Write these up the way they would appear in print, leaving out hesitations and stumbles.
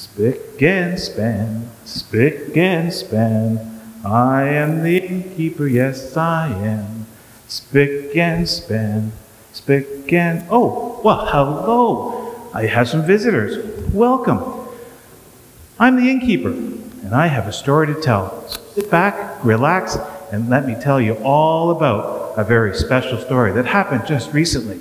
Spick and span, spick and span. I am the innkeeper, yes I am. Spick and span, spick and... Oh, well, hello. I have some visitors. Welcome. I'm the innkeeper, and I have a story to tell. So sit back, relax, and let me tell you all about a very special story that happened just recently.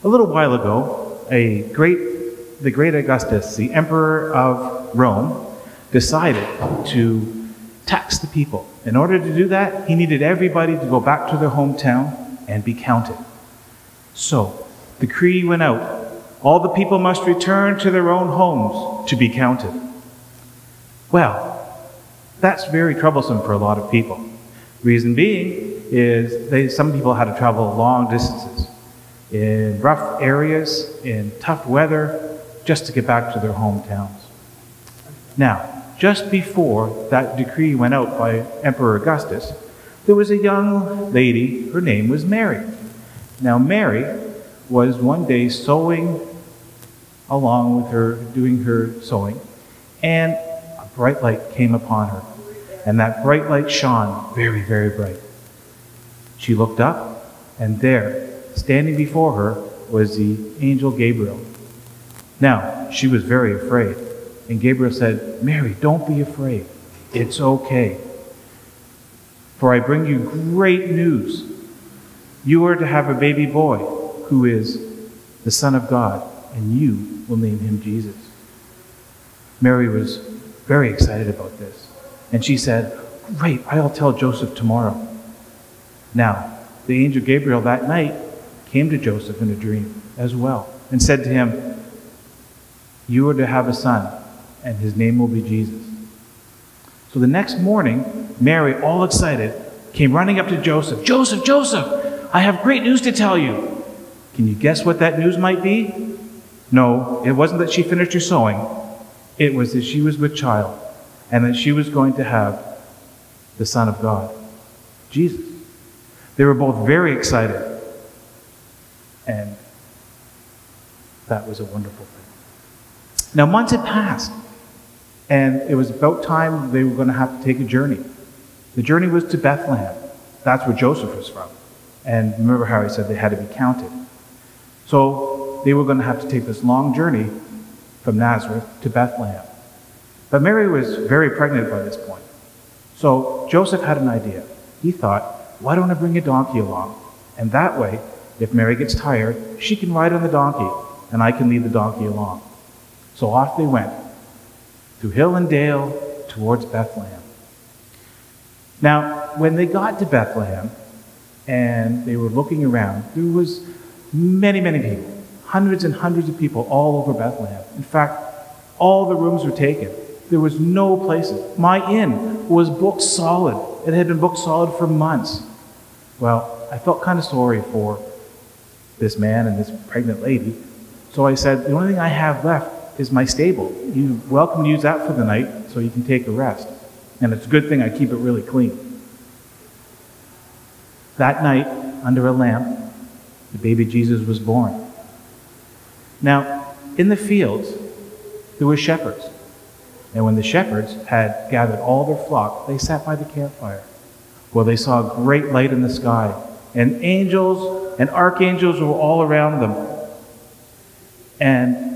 A little while ago, the great Augustus, the emperor of Rome, decided to tax the people. In order to do that, he needed everybody to go back to their hometown and be counted. So, the decree went out. All the people must return to their own homes to be counted. Well, that's very troublesome for a lot of people. Reason being is some people had to travel long distances in rough areas, in tough weather, just to get back to their hometowns. Now, just before that decree went out by Emperor Augustus, there was a young lady, her name was Mary. Now, Mary was one day sewing along with her, doing her sewing, and a bright light came upon her. And that bright light shone very, very bright. She looked up, and there, standing before her, was the angel Gabriel. Now, she was very afraid. And Gabriel said, Mary, don't be afraid. It's okay. For I bring you great news. You are to have a baby boy who is the Son of God, and you will name him Jesus. Mary was very excited about this. And she said, great, I'll tell Joseph tomorrow. Now, the angel Gabriel that night came to Joseph in a dream as well and said to him, you are to have a son, and his name will be Jesus. So the next morning, Mary, all excited, came running up to Joseph. Joseph, Joseph, I have great news to tell you. Can you guess what that news might be? No, it wasn't that she finished her sewing. It was that she was with child, and that she was going to have the Son of God, Jesus. They were both very excited, and that was a wonderful thing. Now, months had passed, and it was about time they were going to have to take a journey. The journey was to Bethlehem. That's where Joseph was from. And remember how I said they had to be counted. So they were going to have to take this long journey from Nazareth to Bethlehem. But Mary was very pregnant by this point. So Joseph had an idea. He thought, why don't I bring a donkey along? And that way, if Mary gets tired, she can ride on the donkey, and I can lead the donkey along. So off they went, through hill and dale, towards Bethlehem. Now, when they got to Bethlehem, and they were looking around, there was many, many people, hundreds and hundreds of people all over Bethlehem. In fact, all the rooms were taken. There was no places. My inn was booked solid. It had been booked solid for months. Well, I felt kind of sorry for this man and this pregnant lady. So I said, the only thing I have left is my stable. You're welcome to use that for the night so you can take a rest. And it's a good thing I keep it really clean. That night, under a lamp, the baby Jesus was born. Now, in the fields, there were shepherds. And when the shepherds had gathered all their flock, they sat by the campfire. Well, they saw a great light in the sky, and angels and archangels were all around them. And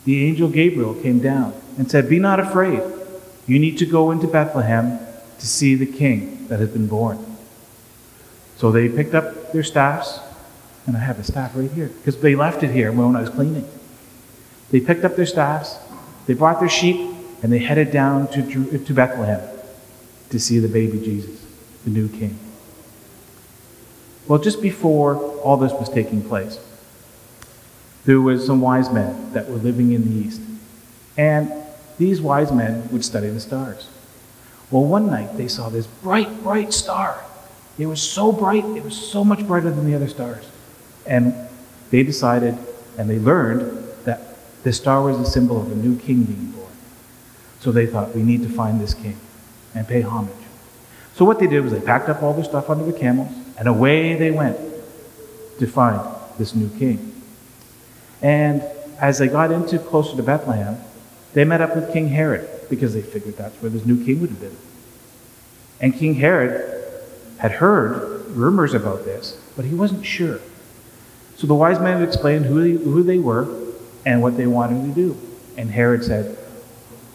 the angel Gabriel came down and said, be not afraid. You need to go into Bethlehem to see the king that has been born. So they picked up their staffs, and I have a staff right here, because they left it here when I was cleaning. They picked up their staffs, they brought their sheep, and they headed down to Bethlehem to see the baby Jesus, the new king. Well, just before all this was taking place, there was some wise men that were living in the east. And these wise men would study the stars. Well, one night they saw this bright, bright star. It was so bright, it was so much brighter than the other stars. And they decided, and they learned, that this star was a symbol of a new king being born. So they thought, we need to find this king and pay homage. So what they did was they packed up all their stuff under the camels, and away they went to find this new king. And as they got into closer to Bethlehem, they met up with King Herod because they figured that's where this new king would have been. And King Herod had heard rumors about this, but he wasn't sure. So the wise men explained who they were and what they wanted to do. And Herod said,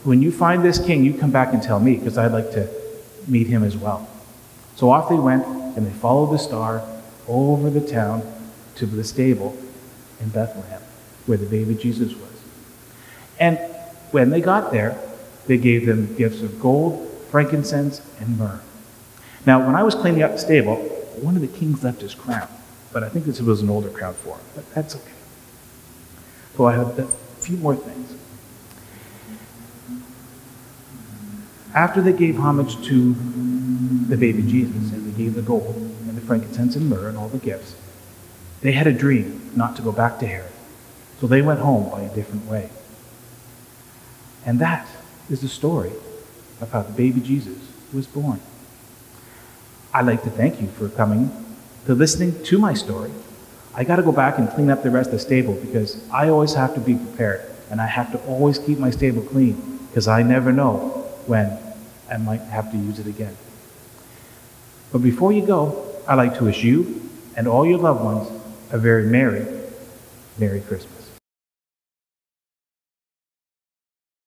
when you find this king, you come back and tell me, because I'd like to meet him as well. So off they went, and they followed the star over the town to the stable in Bethlehem, where the baby Jesus was. And when they got there, they gave them gifts of gold, frankincense, and myrrh. Now, when I was cleaning up the stable, one of the kings left his crown, but I think this was an older crown for him, but that's okay. So I have a few more things. After they gave homage to the baby Jesus, and they gave the gold and the frankincense and myrrh and all the gifts, they had a dream not to go back to Herod. So they went home by a different way. And that is the story of how the baby Jesus was born. I'd like to thank you for coming, to listening to my story. I got to go back and clean up the rest of the stable because I always have to be prepared, and I have to always keep my stable clean because I never know when I might have to use it again. But before you go, I'd like to wish you and all your loved ones a very Merry Christmas.